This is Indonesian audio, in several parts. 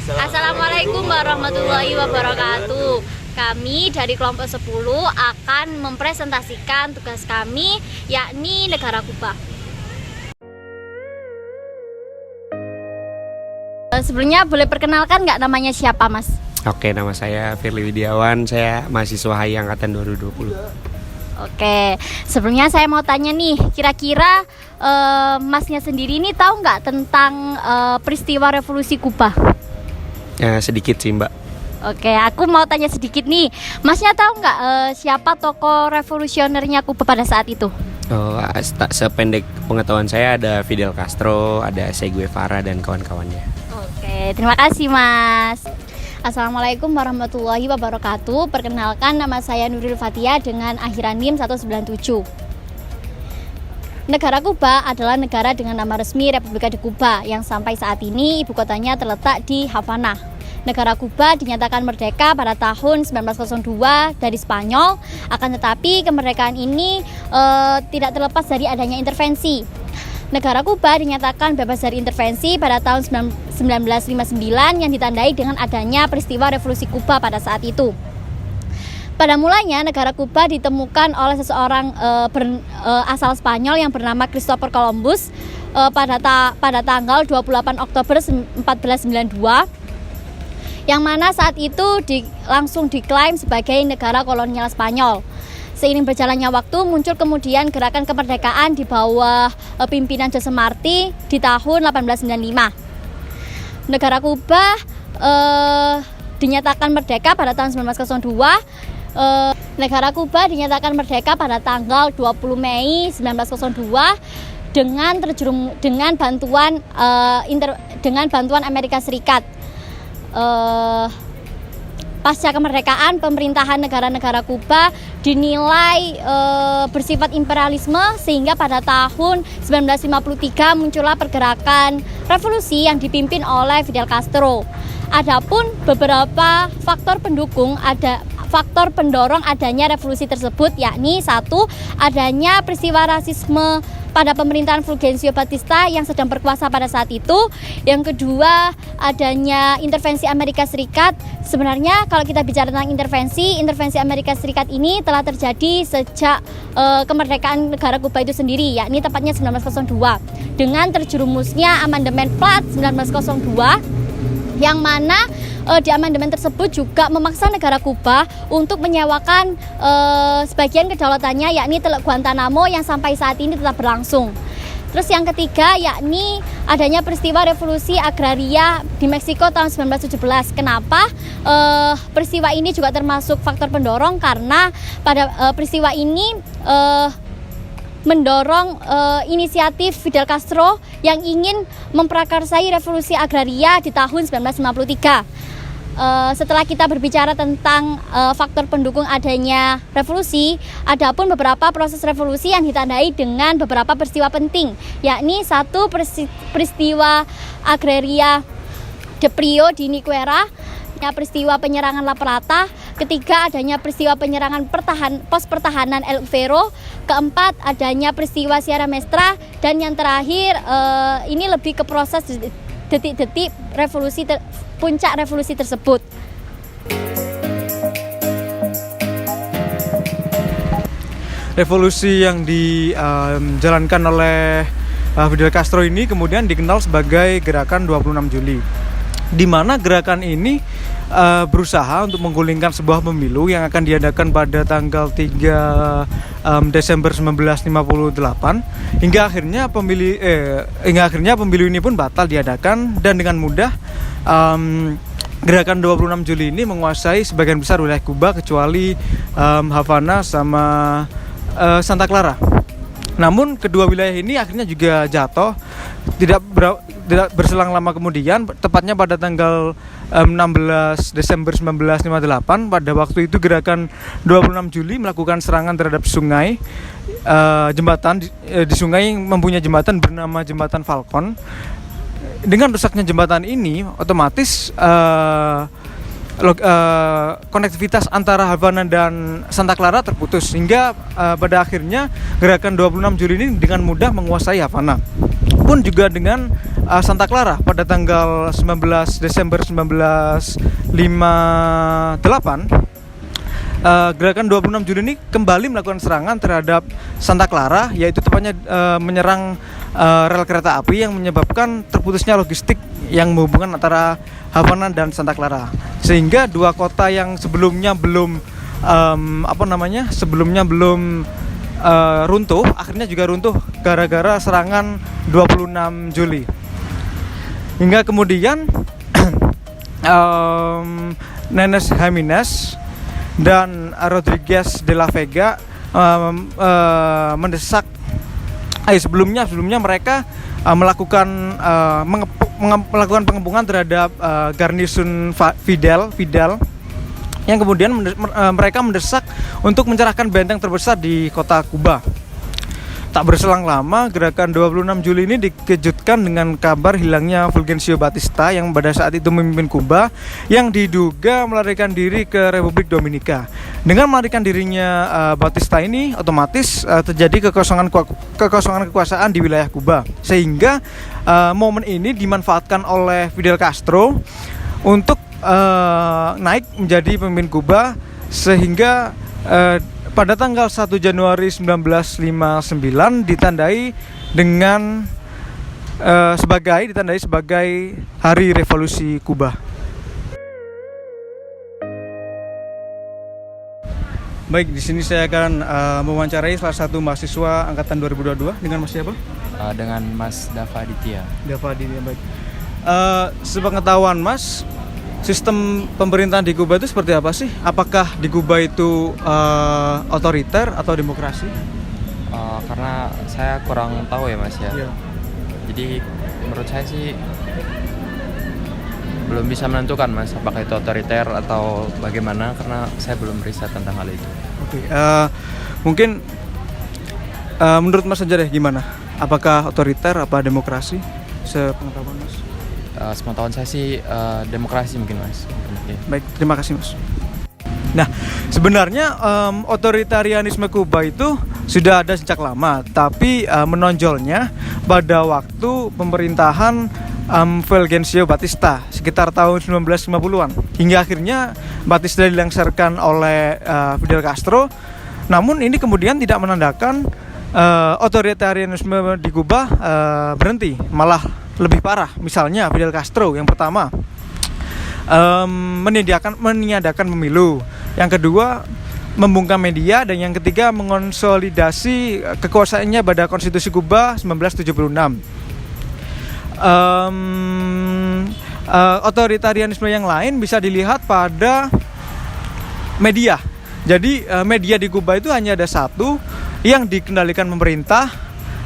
Assalamualaikum warahmatullahi wabarakatuh. Kami dari kelompok 10 akan mempresentasikan tugas kami, yakni negara Kuba. Sebelumnya boleh perkenalkan nggak namanya siapa, Mas? Oke, nama saya Firly Widiawan, saya mahasiswa HI Angkatan 2020. Oke, sebelumnya saya mau tanya nih, kira-kira Masnya sendiri ini tahu nggak tentang peristiwa revolusi Kuba? Sedikit sih, Mbak. Oke, aku mau tanya sedikit nih, Masnya tahu nggak siapa tokoh revolusionernya Kuba pada saat itu? Sependek pengetahuan saya ada Fidel Castro, ada Che Guevara dan kawan-kawannya. Oke, terima kasih, Mas. Assalamualaikum warahmatullahi wabarakatuh. Perkenalkan, nama saya Nuril Fatia dengan akhiran NIM 197. Negara Kuba adalah negara dengan nama resmi Republika de Kuba yang sampai saat ini ibu kotanya terletak di Havana. Negara Kuba dinyatakan merdeka pada tahun 1902 dari Spanyol, akan tetapi kemerdekaan ini tidak terlepas dari adanya intervensi. Negara Kuba dinyatakan bebas dari intervensi pada tahun 1959 yang ditandai dengan adanya peristiwa revolusi Kuba pada saat itu. Pada mulanya negara Kuba ditemukan oleh seseorang asal Spanyol yang bernama Christopher Columbus pada tanggal 28 Oktober 1492, yang mana saat itu langsung diklaim sebagai negara kolonial Spanyol. Seiring berjalannya waktu, muncul kemudian gerakan kemerdekaan di bawah pimpinan Jose Marti di tahun 1895. Negara Kuba dinyatakan merdeka pada tahun 1902. Negara Kuba dinyatakan merdeka pada tanggal 20 Mei 1902 dengan bantuan Amerika Serikat. Pasca kemerdekaan, pemerintahan negara-negara Kuba dinilai bersifat imperialisme, sehingga pada tahun 1953 muncullah pergerakan revolusi yang dipimpin oleh Fidel Castro. Adapun beberapa faktor pendorong adanya revolusi tersebut, yakni satu, adanya peristiwa rasisme pada pemerintahan Fulgencio Batista yang sedang berkuasa pada saat itu. Yang kedua, adanya intervensi Amerika Serikat. Sebenarnya kalau kita bicara tentang intervensi Amerika Serikat ini telah terjadi sejak kemerdekaan negara Kuba itu sendiri, yakni tepatnya 1902 dengan terjerumusnya amandemen Platt 1902, yang mana di amandemen tersebut juga memaksa negara Kuba untuk menyewakan sebagian kedaulatannya, yakni Teluk Guantanamo yang sampai saat ini tetap berlangsung. Terus yang ketiga, yakni adanya peristiwa revolusi agraria di Meksiko tahun 1917. Kenapa? Peristiwa ini juga termasuk faktor pendorong karena pada peristiwa ini mendorong inisiatif Fidel Castro yang ingin memprakarsai revolusi agraria di tahun 1953. Setelah kita berbicara tentang faktor pendukung adanya revolusi, adapun beberapa proses revolusi yang ditandai dengan beberapa peristiwa penting, yakni satu, peristiwa agraria de Prio di Niquera, peristiwa penyerangan La Plata, ketiga adanya peristiwa penyerangan pos pertahanan El Ufero, keempat adanya peristiwa Sierra Maestra, dan yang terakhir ini lebih ke proses detik-detik puncak revolusi tersebut. Revolusi yang dijalankan oleh Fidel Castro ini kemudian dikenal sebagai gerakan 26 Juli, di mana gerakan ini berusaha untuk menggulingkan sebuah pemilu yang akan diadakan pada tanggal 3 Desember 1958, hingga akhirnya pemilu ini pun batal diadakan, dan dengan mudah gerakan 26 Juli ini menguasai sebagian besar wilayah Kuba kecuali Havana sama Santa Clara. Namun kedua wilayah ini akhirnya juga jatuh tidak berselang lama kemudian, tepatnya pada tanggal 16 Desember 1958. Pada waktu itu gerakan 26 Juli melakukan serangan terhadap sungai, jembatan di sungai yang mempunyai jembatan bernama Jembatan Falcon. Dengan rusaknya jembatan ini, otomatis konektivitas antara Havana dan Santa Clara terputus, hingga pada akhirnya gerakan 26 Juli ini dengan mudah menguasai Havana. Pun juga dengan Santa Clara pada tanggal 19 Desember 1958, gerakan 26 Juli ini kembali melakukan serangan terhadap Santa Clara, yaitu tepatnya menyerang rel kereta api yang menyebabkan terputusnya logistik yang menghubungkan antara Havana dan Santa Clara, sehingga dua kota yang sebelumnya belum runtuh, akhirnya juga runtuh gara-gara serangan 26 Juli. Hingga kemudian Nenes Jimenez dan Rodriguez de la Vega mendesak. Sebelumnya mereka melakukan pengepungan terhadap garnison Fidel yang kemudian mereka mendesak untuk mencerahkan benteng terbesar di kota Kuba. Tak berselang lama, gerakan 26 Juli ini dikejutkan dengan kabar hilangnya Fulgencio Batista yang pada saat itu memimpin Kuba, yang diduga melarikan diri ke Republik Dominika. Dengan melarikan dirinya Batista ini, otomatis terjadi kekosongan kekuasaan di wilayah Kuba, sehingga momen ini dimanfaatkan oleh Fidel Castro untuk naik menjadi pemimpin Kuba, sehingga pada tanggal 1 Januari 1959 ditandai sebagai Hari Revolusi Kuba. Baik, di sini saya akan mewawancarai salah satu mahasiswa angkatan 2022 dengan Mas siapa? Dengan Mas Dava Aditya. Dava Aditya, baik. Sepengetahuan Mas, sistem pemerintahan di Kuba itu seperti apa sih? Apakah di Kuba itu otoriter atau demokrasi? Karena saya kurang tahu ya Mas ya. Yeah. Jadi menurut saya sih belum bisa menentukan Mas apakah itu otoriter atau bagaimana, karena saya belum riset tentang hal itu. Oke, mungkin menurut Mas aja deh gimana? Apakah otoriter apa demokrasi? Sepengetahuan Mas. Sepengetahuan saya sih demokrasi mungkin Mas. Baik, terima kasih Mas. Nah, sebenarnya otoritarianisme Kuba itu sudah ada sejak lama, tapi menonjolnya pada waktu pemerintahan Fulgencio Batista sekitar tahun 1950-an, hingga akhirnya Batista dilengsarkan oleh Fidel Castro. Namun ini kemudian tidak menandakan otoritarianisme di Kuba berhenti, malah lebih parah. Misalnya Fidel Castro yang pertama meniadakan pemilu, yang kedua membungkam media, dan yang ketiga mengonsolidasi kekuasaannya pada Konstitusi Kuba 1976. Otoritarianisme yang lain bisa dilihat pada media. Jadi media di Kuba itu hanya ada satu yang dikendalikan pemerintah,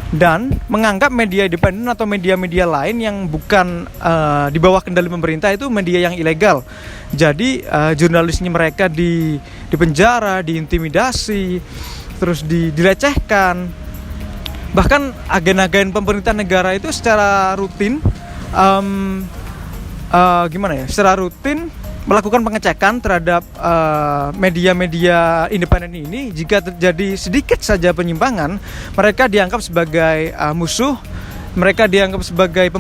dan menganggap media independen atau media-media lain yang bukan di bawah kendali pemerintah itu media yang ilegal. Jadi jurnalisnya mereka dipenjara, diintimidasi, terus dilecehkan. Bahkan agen-agen pemerintah negara itu secara rutin secara rutin melakukan pengecekan terhadap media-media independen ini. Jika terjadi sedikit saja penyimpangan, mereka dianggap sebagai musuh, mereka dianggap sebagai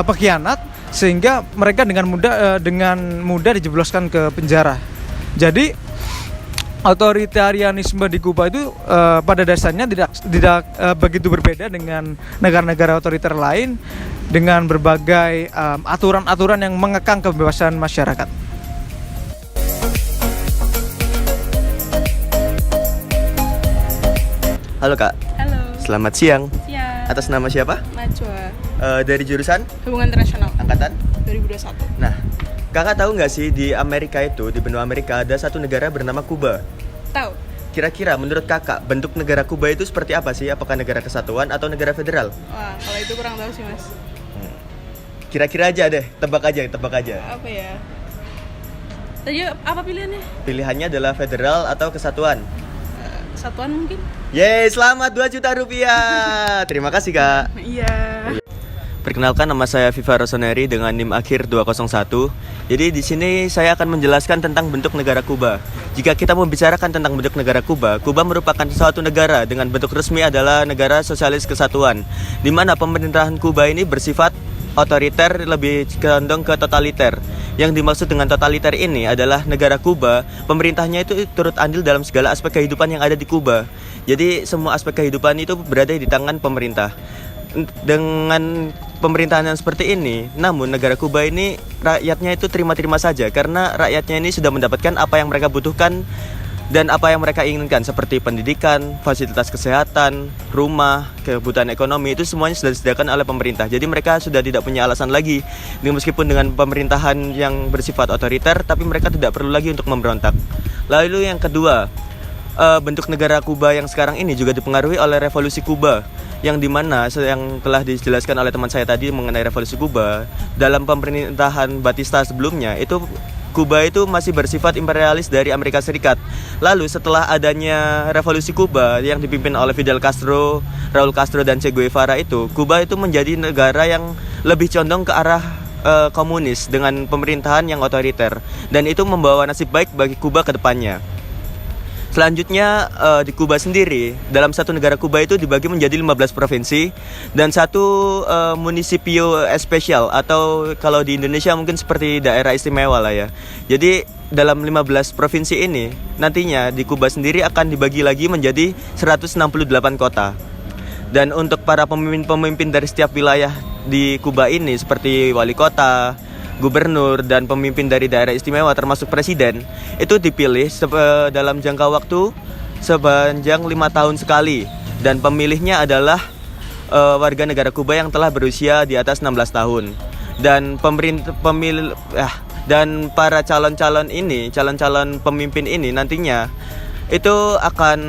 pengkhianat, sehingga mereka dengan mudah dijebloskan ke penjara. Jadi otoritarianisme di Kuba itu pada dasarnya tidak begitu berbeda dengan negara-negara otoriter lain, dengan berbagai aturan-aturan yang mengekang kebebasan masyarakat. Halo Kak. Halo. Selamat siang. Siang. Atas nama siapa? Najwa. Dari jurusan? Hubungan Internasional. Angkatan? 2021. Nah, Kakak tahu nggak sih di Amerika itu, di benua Amerika ada satu negara bernama Kuba? Tahu. Kira-kira menurut Kakak bentuk negara Kuba itu seperti apa sih? Apakah negara kesatuan atau negara federal? Wah, kalau itu kurang tahu sih Mas. Kira-kira aja deh, tebak aja. Apa ya? Tadi apa pilihannya? Pilihannya adalah federal atau kesatuan. Kesatuan mungkin? Yeay, selamat 2 juta rupiah. Terima kasih Kak. Iya. Perkenalkan, nama saya Viva Rossoneri dengan NIM akhir 201. Jadi di sini saya akan menjelaskan tentang bentuk negara Kuba. Jika kita membicarakan tentang bentuk negara Kuba, Kuba merupakan suatu negara dengan bentuk resmi adalah negara sosialis kesatuan, di mana pemerintahan Kuba ini bersifat otoriter, lebih condong ke totaliter. Yang dimaksud dengan totaliter ini adalah negara Kuba, pemerintahnya itu turut andil dalam segala aspek kehidupan yang ada di Kuba. Jadi semua aspek kehidupan itu berada di tangan pemerintah. Dengan pemerintahan yang seperti ini, namun negara Kuba ini rakyatnya itu terima-terima saja karena rakyatnya ini sudah mendapatkan apa yang mereka butuhkan dan apa yang mereka inginkan, seperti pendidikan, fasilitas kesehatan, rumah, kebutuhan ekonomi, itu semuanya sudah disediakan oleh pemerintah. Jadi mereka sudah tidak punya alasan lagi, meskipun dengan pemerintahan yang bersifat otoriter, tapi mereka tidak perlu lagi untuk memberontak. Lalu yang kedua, bentuk negara Kuba yang sekarang ini juga dipengaruhi oleh revolusi Kuba, yang dimana yang telah dijelaskan oleh teman saya tadi mengenai revolusi Kuba. Dalam pemerintahan Batista sebelumnya itu Kuba itu masih bersifat imperialis dari Amerika Serikat. Lalu setelah adanya revolusi Kuba yang dipimpin oleh Fidel Castro, Raul Castro dan Che Guevara itu, Kuba itu menjadi negara yang lebih condong ke arah komunis dengan pemerintahan yang otoriter, dan itu membawa nasib baik bagi Kuba ke depannya. Selanjutnya di Kuba sendiri, dalam satu negara Kuba itu dibagi menjadi 15 provinsi dan satu munisipio especial, atau kalau di Indonesia mungkin seperti daerah istimewa lah ya. Jadi dalam 15 provinsi ini nantinya di Kuba sendiri akan dibagi lagi menjadi 168 kota. Dan untuk para pemimpin-pemimpin dari setiap wilayah di Kuba ini seperti wali kota, gubernur, dan pemimpin dari daerah istimewa termasuk presiden, itu dipilih dalam jangka waktu sepanjang 5 tahun sekali, dan pemilihnya adalah warga negara Kuba yang telah berusia di atas 16 tahun. Dan dan para calon-calon pemimpin ini nantinya itu akan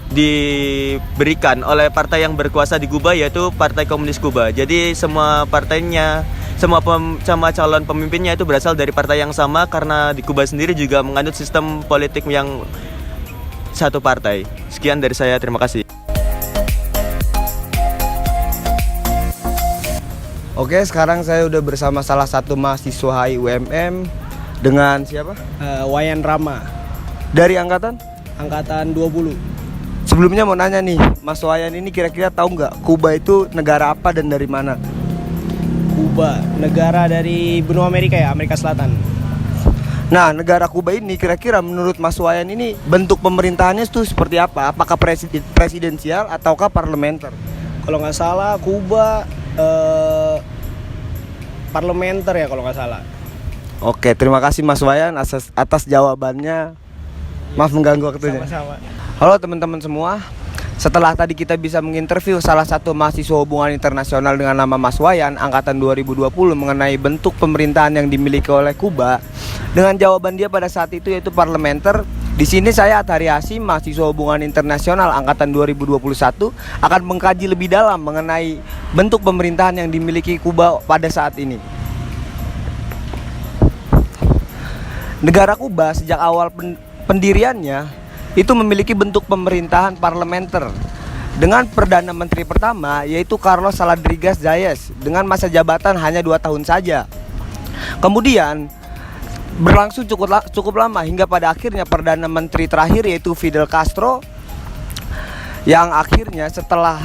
diberikan oleh partai yang berkuasa di Kuba, yaitu Partai Komunis Kuba. Jadi semua calon pemimpinnya itu berasal dari partai yang sama, karena di Kuba sendiri juga menganut sistem politik yang satu partai. Sekian dari saya, terima kasih. Oke, sekarang saya udah bersama salah satu mahasiswa UMM dengan siapa? Wayan Rama, Dari angkatan? angkatan 20. Sebelumnya mau nanya nih, Mas Wayan ini kira-kira tahu nggak Kuba itu negara apa dan dari mana? Kuba, negara dari benua Amerika ya, Amerika Selatan. Nah, negara Kuba ini kira-kira menurut Mas Wayan ini bentuk pemerintahannya itu seperti apa? Apakah presidensial ataukah parlementer? Kalau nggak salah Kuba parlementer ya kalau nggak salah. Oke, terima kasih Mas Wayan atas jawabannya. Maaf mengganggu waktunya. Sama-sama. Halo teman-teman semua. Setelah tadi kita bisa menginterview salah satu mahasiswa hubungan internasional dengan nama Mas Wayan, angkatan 2020, mengenai bentuk pemerintahan yang dimiliki oleh Kuba, dengan jawaban dia pada saat itu yaitu parlementer. Di sini saya Athari Hasim, mahasiswa hubungan internasional angkatan 2021, akan mengkaji lebih dalam mengenai bentuk pemerintahan yang dimiliki Kuba pada saat ini. Negara Kuba sejak awal pendiriannya itu memiliki bentuk pemerintahan parlementer dengan Perdana Menteri pertama yaitu Carlos Saladrigas Zayas dengan masa jabatan hanya 2 tahun saja. Kemudian berlangsung cukup lama hingga pada akhirnya Perdana Menteri terakhir yaitu Fidel Castro, yang akhirnya setelah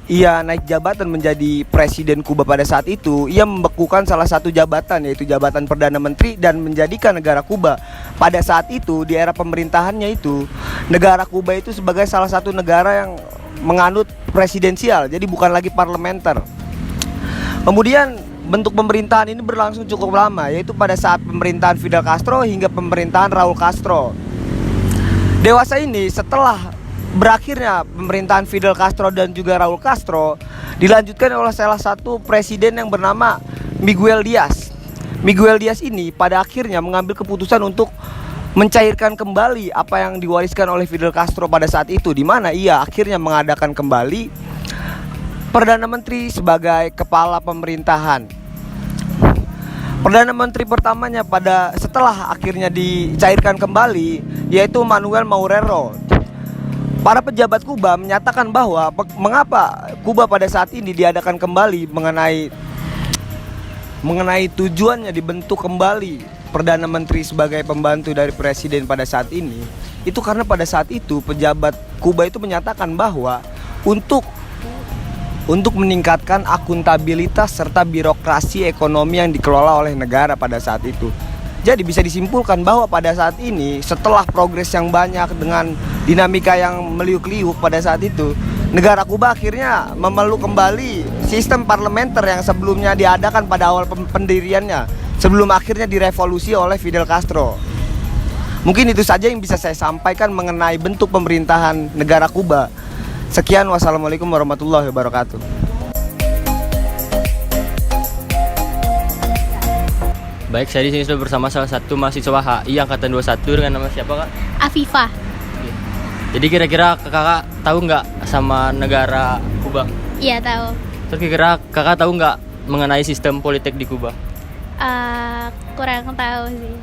ia naik jabatan menjadi presiden Kuba pada saat itu, ia membekukan salah satu jabatan yaitu jabatan Perdana Menteri dan menjadikan negara Kuba pada saat itu di era pemerintahannya itu, negara Kuba itu sebagai salah satu negara yang menganut presidensial, jadi bukan lagi parlementer. Kemudian bentuk pemerintahan ini berlangsung cukup lama, yaitu pada saat pemerintahan Fidel Castro hingga pemerintahan Raul Castro. Dewasa ini setelah berakhirnya pemerintahan Fidel Castro dan juga Raul Castro dilanjutkan oleh salah satu presiden yang bernama Miguel Diaz. Miguel Diaz ini pada akhirnya mengambil keputusan untuk mencairkan kembali apa yang diwariskan oleh Fidel Castro pada saat itu, di mana ia akhirnya mengadakan kembali Perdana Menteri sebagai kepala pemerintahan. Perdana Menteri pertamanya setelah akhirnya dicairkan kembali yaitu Manuel Maurero. Para pejabat Kuba menyatakan bahwa mengapa Kuba pada saat ini diadakan kembali mengenai tujuannya dibentuk kembali Perdana Menteri sebagai pembantu dari presiden pada saat ini. Itu karena pada saat itu pejabat Kuba itu menyatakan bahwa untuk untuk meningkatkan akuntabilitas serta birokrasi ekonomi yang dikelola oleh negara pada saat itu. Jadi bisa disimpulkan bahwa pada saat ini setelah progres yang banyak dengan dinamika yang meliuk-liuk pada saat itu, negara Kuba akhirnya memeluk kembali sistem parlementer yang sebelumnya diadakan pada awal pendiriannya, sebelum akhirnya direvolusi oleh Fidel Castro. Mungkin itu saja yang bisa saya sampaikan mengenai bentuk pemerintahan negara Kuba. Sekian, wassalamualaikum warahmatullahi wabarakatuh. Baik, saya di sini sudah bersama salah satu mahasiswa HI angkatan 21 dengan nama siapa, Kak? Afifah. Jadi kira-kira kakak tahu nggak sama negara Kuba? Iya tahu. Terus kira-kira kakak tahu nggak mengenai sistem politik di Kuba? Kurang tahu sih.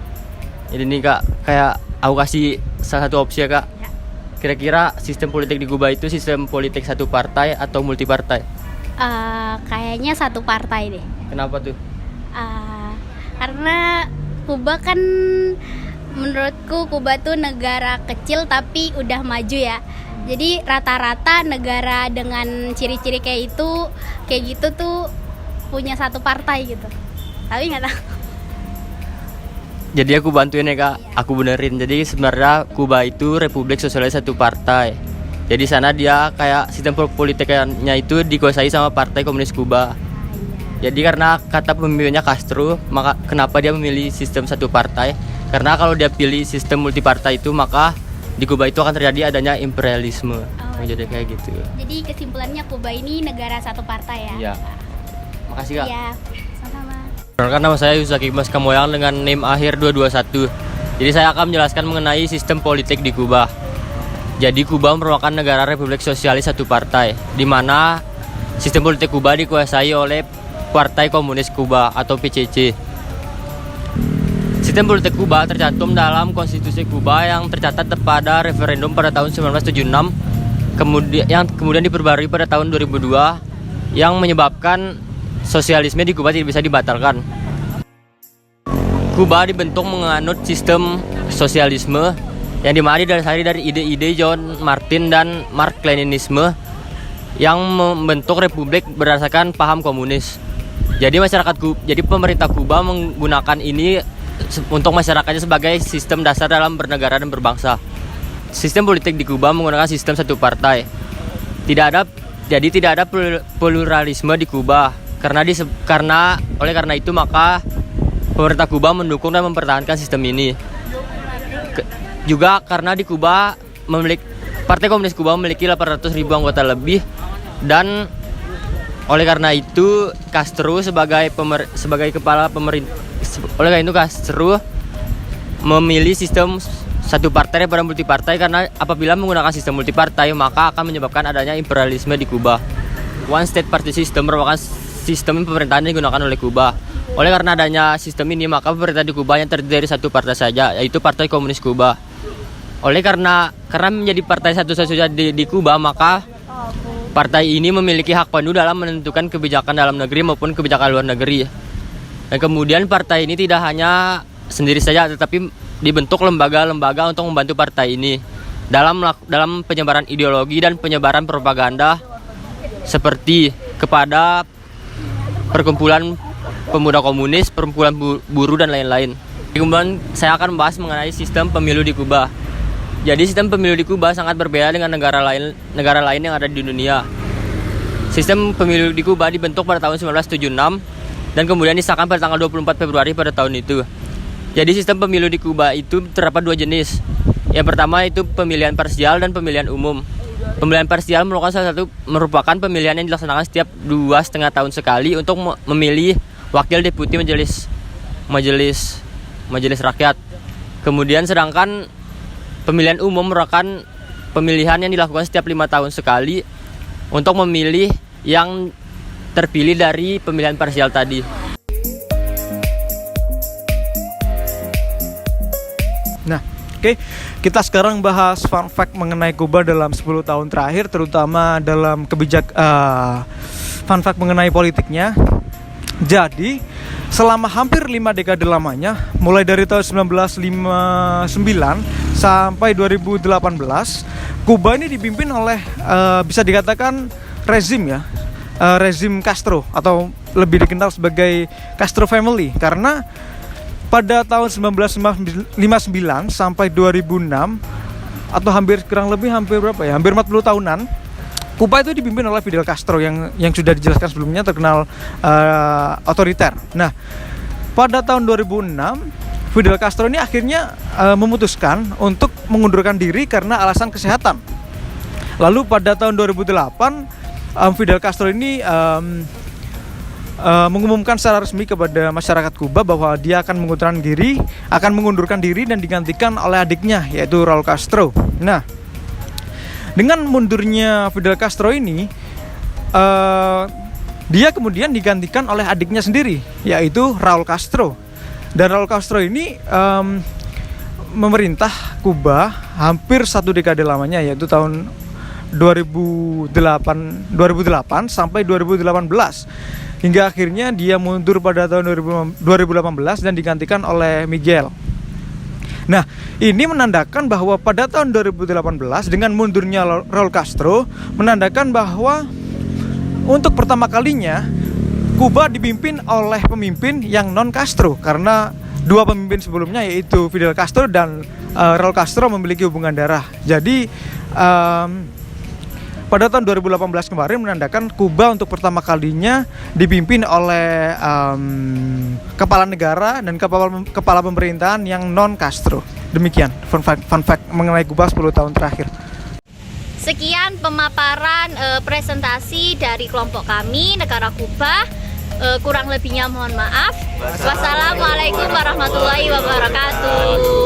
Jadi nih Kak, kayak aku kasih salah satu opsi ya Kak. Kira-kira sistem politik di Kuba itu sistem politik satu partai atau multi partai? Kayaknya satu partai deh. Kenapa tuh? Karena Kuba kan menurutku Kuba tuh negara kecil tapi udah maju ya. Jadi rata-rata negara dengan ciri-ciri kayak gitu tuh punya satu partai gitu. Tapi nggak tahu. Jadi aku bantuin ya Kak, aku benerin. Jadi sebenarnya Kuba itu Republik Sosialis Satu Partai. Jadi sana dia kayak sistem politiknya itu dikuasai sama Partai Komunis Kuba. Jadi karena kata pemimpinnya Castro, maka kenapa dia memilih sistem satu partai? Karena kalau dia pilih sistem multipartai itu, maka di Kuba itu akan terjadi adanya imperialisme. Jadi kayak gitu. Jadi kesimpulannya Kuba ini negara satu partai ya? Iya. Makasih Kak. Iya, sama-sama. Perkenalkan, nama saya Yusaki Mas Kamoyang dengan NIM akhir 221. Jadi saya akan menjelaskan mengenai sistem politik di Kuba. Jadi Kuba merupakan negara Republik Sosialis Satu Partai, di mana sistem politik Kuba dikuasai oleh Partai Komunis Kuba atau PCC. Sistem politik Kuba tercantum dalam konstitusi Kuba yang tercatat pada referendum pada tahun 1976, yang kemudian diperbarui pada tahun 2002, yang menyebabkan sosialisme di Kuba tidak bisa dibatalkan. Kuba dibentuk menganut sistem sosialisme yang dimana didasari dari ide-ide John Martin dan Mark Leninisme yang membentuk republik berdasarkan paham komunis. Jadi pemerintah Kuba menggunakan ini untuk masyarakatnya sebagai sistem dasar dalam bernegara dan berbangsa. Sistem politik di Kuba menggunakan sistem satu partai. Tidak ada pluralisme di Kuba. Oleh karena itu maka pemerintah Kuba mendukung dan mempertahankan sistem ini. Juga karena di Kuba Partai Komunis Kuba memiliki 800.000 anggota lebih, dan oleh karena itu Castro sebagai kepala pemerintah, oleh karena itu Castro memilih sistem satu partai daripada multipartai, karena apabila menggunakan sistem multipartai maka akan menyebabkan adanya imperialisme di Kuba. One state party system merupakan sistem pemerintahan yang digunakan oleh Kuba. Oleh karena adanya sistem ini maka pemerintah di Kuba yang terdiri dari satu partai saja, yaitu Partai Komunis Kuba. Oleh karena menjadi partai satu-satunya di Kuba, maka partai ini memiliki hak penuh dalam menentukan kebijakan dalam negeri maupun kebijakan luar negeri. Dan kemudian partai ini tidak hanya sendiri saja, tetapi dibentuk lembaga-lembaga untuk membantu partai ini dalam penyebaran ideologi dan penyebaran propaganda, seperti kepada perkumpulan pemuda komunis, perkumpulan buruh, dan lain-lain. Kemudian saya akan membahas mengenai sistem pemilu di Kuba. Jadi sistem pemilu di Kuba sangat berbeda dengan negara lain yang ada di dunia. Sistem pemilu di Kuba dibentuk pada tahun 1976 dan kemudian disahkan pada tanggal 24 Februari pada tahun itu. Jadi sistem pemilu di Kuba itu terdapat dua jenis. Yang pertama itu pemilihan parsial dan pemilihan umum. Pemilihan parsial merupakan pemilihan yang dilaksanakan setiap 2,5 tahun sekali untuk memilih wakil deputi majelis rakyat. Kemudian sedangkan pemilihan umum merupakan pemilihan yang dilakukan setiap 5 tahun sekali untuk memilih yang terpilih dari pemilihan parsial tadi. Nah, oke, kita sekarang bahas fun fact mengenai Kuba dalam 10 tahun terakhir, terutama dalam fun fact mengenai politiknya. Jadi, selama hampir 5 dekade lamanya, mulai dari tahun 1959 sampai 2018, Kuba ini dipimpin oleh bisa dikatakan rezim ya, rezim Castro atau lebih dikenal sebagai Castro Family, karena pada tahun 1959 sampai 2006 atau hampir berapa ya? Hampir 40 tahunan Kuba itu dipimpin oleh Fidel Castro yang sudah dijelaskan sebelumnya terkenal otoriter. Nah, pada tahun 2006 Fidel Castro ini akhirnya memutuskan untuk mengundurkan diri karena alasan kesehatan. Lalu pada tahun 2008 Fidel Castro ini mengumumkan secara resmi kepada masyarakat Kuba bahwa dia akan mengundurkan diri dan digantikan oleh adiknya, yaitu Raul Castro. Nah, dengan mundurnya Fidel Castro ini, dia kemudian digantikan oleh adiknya sendiri, yaitu Raul Castro. Dan Raul Castro ini memerintah Kuba hampir 1 dekade lamanya, yaitu tahun 2008 sampai 2018, hingga akhirnya dia mundur pada tahun 2018 dan digantikan oleh Miguel. Nah, ini menandakan bahwa pada tahun 2018 dengan mundurnya Raul Castro menandakan bahwa untuk pertama kalinya Kuba dipimpin oleh pemimpin yang non Castro, karena dua pemimpin sebelumnya yaitu Fidel Castro dan Raul Castro memiliki hubungan darah. Jadi pada tahun 2018 kemarin menandakan Kuba untuk pertama kalinya dipimpin oleh kepala negara dan kepala pemerintahan yang non Castro. Demikian fun fact mengenai Kuba 10 tahun terakhir. Sekian pemaparan presentasi dari kelompok kami Negara Kuba. Kurang lebihnya mohon maaf. Wassalamualaikum warahmatullahi wabarakatuh.